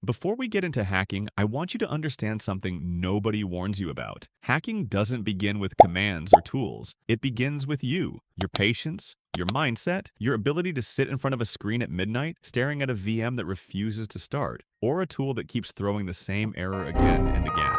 Before we get into hacking, I want you to understand something nobody warns you about. Hacking doesn't begin with commands or tools. It begins with you, your patience, your mindset, your ability to sit in front of a screen at midnight, staring at a VM that refuses to start, or a tool that keeps throwing the same error again and again.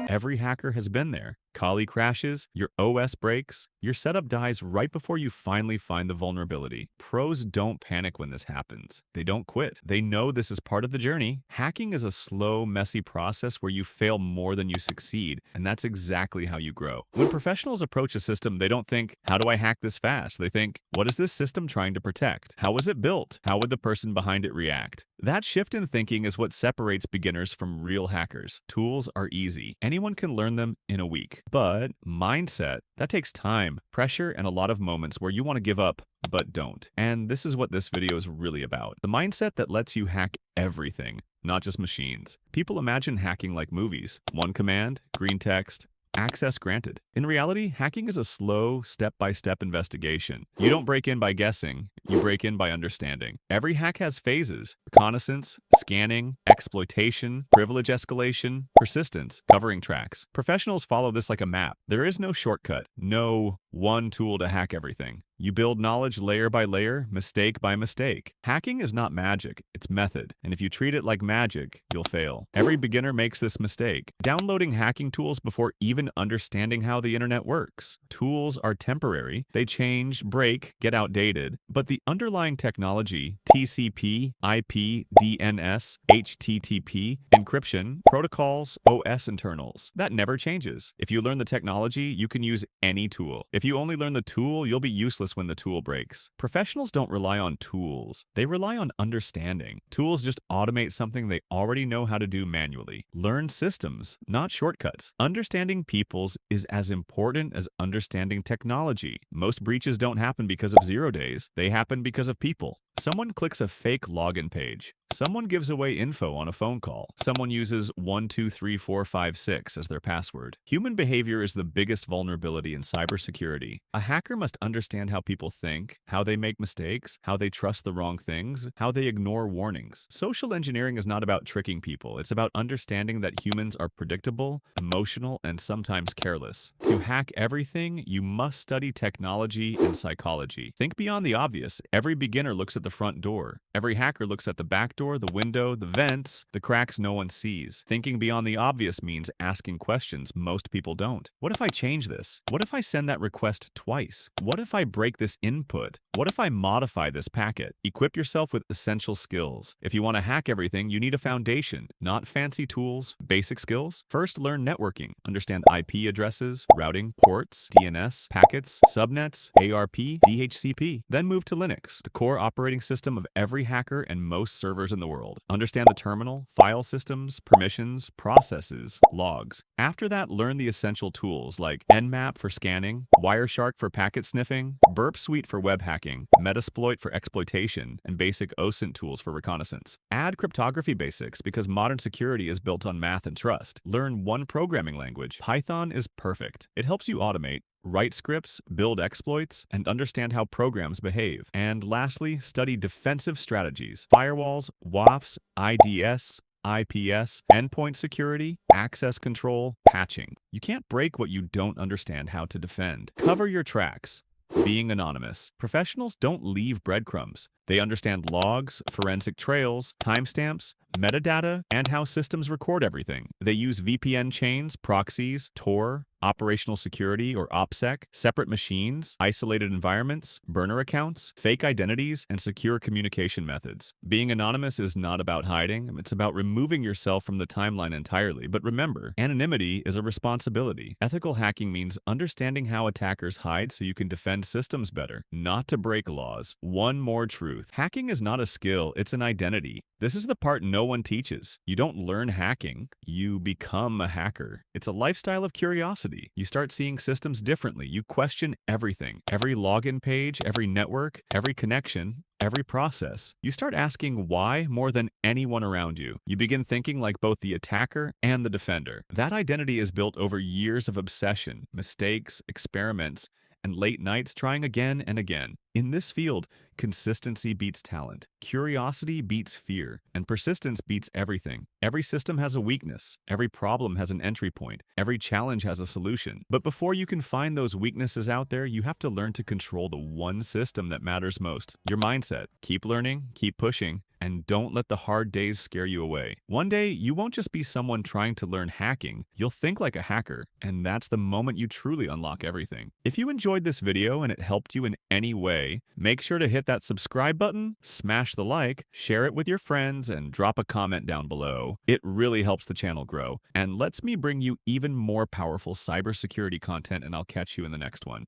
Every hacker has been there. Kali crashes, your OS breaks, your setup dies right before you finally find the vulnerability. Pros don't panic when this happens. They don't quit. They know this is part of the journey. Hacking is a slow, messy process where you fail more than you succeed, and that's exactly how you grow. When professionals approach a system, they don't think, how do I hack this fast? They think, what is this system trying to protect? How was it built? How would the person behind it react? That shift in thinking is what separates beginners from real hackers. Tools are easy. Anyone can learn them in a week. But mindset, that takes time, pressure, and a lot of moments where you want to give up, but don't. And this is what this video is really about. The mindset that lets you hack everything, not just machines. People imagine hacking like movies. One command, green text, access granted. In reality, hacking is a slow, step-by-step investigation. You don't break in by guessing, you break in by understanding. Every hack has phases: reconnaissance, scanning, exploitation, privilege escalation, persistence, covering tracks. Professionals follow this like a map. There is no shortcut, no one tool to hack everything. You build knowledge layer by layer, mistake by mistake. Hacking is not magic, it's method. And if you treat it like magic, you'll fail. Every beginner makes this mistake, downloading hacking tools before even understanding how the internet works. Tools are temporary. They change, break, get outdated. But the underlying technology, TCP, IP, DNS, HTTP, encryption, protocols, OS internals, that never changes. If you learn the technology, you can use any tool. If you only learn the tool, you'll be useless when the tool breaks. Professionals don't rely on tools. They rely on understanding. Tools just automate something they already know how to do manually. Learn systems, not shortcuts. Understanding people's is as important as understanding technology. Most breaches don't happen because of 0 days. They happen because of people. Someone clicks a fake login page. Someone gives away info on a phone call. Someone uses 123456 as their password. Human behavior is the biggest vulnerability in cybersecurity. A hacker must understand how people think, how they make mistakes, how they trust the wrong things, how they ignore warnings. Social engineering is not about tricking people. It's about understanding that humans are predictable, emotional, and sometimes careless. To hack everything, you must study technology and psychology. Think beyond the obvious. Every beginner looks at the front door. Every hacker looks at the back door, the window, the vents, the cracks no one sees. Thinking beyond the obvious means asking questions most people don't. What if I change this? What if I send that request twice? What if I break this input? What if I modify this packet? Equip yourself with essential skills. If you want to hack everything, you need a foundation, not fancy tools. Basic skills? First, learn networking. Understand IP addresses, routing, ports, DNS, packets, subnets, ARP, DHCP. Then move to Linux, the core operating system of every hacker and most servers in the world. Understand the terminal, file systems, permissions, processes, logs. After that, learn the essential tools like Nmap for scanning, Wireshark for packet sniffing, Burp Suite for web hacking, Metasploit for exploitation, and basic OSINT tools for reconnaissance. Add cryptography basics because modern security is built on math and trust. Learn one programming language. Python is perfect. It helps you automate, write scripts, build exploits, and understand how programs behave. And lastly, study defensive strategies: firewalls, WAFs, IDS, IPS, endpoint security, access control, patching. You can't break what you don't understand how to defend. Cover your tracks. Being anonymous. Professionals don't leave breadcrumbs. They understand logs, forensic trails, timestamps, metadata, and how systems record everything. They use VPN chains, proxies, Tor, operational security or OPSEC, separate machines, isolated environments, burner accounts, fake identities, and secure communication methods. Being anonymous is not about hiding. It's about removing yourself from the timeline entirely. But remember, anonymity is a responsibility. Ethical hacking means understanding how attackers hide so you can defend systems better, not to break laws. One more truth. Hacking is not a skill, it's an identity. This is the part no one teaches. You don't learn hacking, you become a hacker. It's a lifestyle of curiosity. You start seeing systems differently. You question everything. Every login page, every network, every connection, every process. You start asking why more than anyone around you. You begin thinking like both the attacker and the defender. That identity is built over years of obsession, mistakes, experiments, and late nights trying again and again. In this field, consistency beats talent, curiosity beats fear, and persistence beats everything. Every system has a weakness, every problem has an entry point, every challenge has a solution. But before you can find those weaknesses out there, you have to learn to control the one system that matters most, your mindset. Keep learning, keep pushing, and don't let the hard days scare you away. One day, you won't just be someone trying to learn hacking, you'll think like a hacker, and that's the moment you truly unlock everything. If you enjoyed this video and it helped you in any way, make sure to hit that subscribe button, smash the like, share it with your friends, and drop a comment down below. It really helps the channel grow and lets me bring you even more powerful cybersecurity content, and I'll catch you in the next one.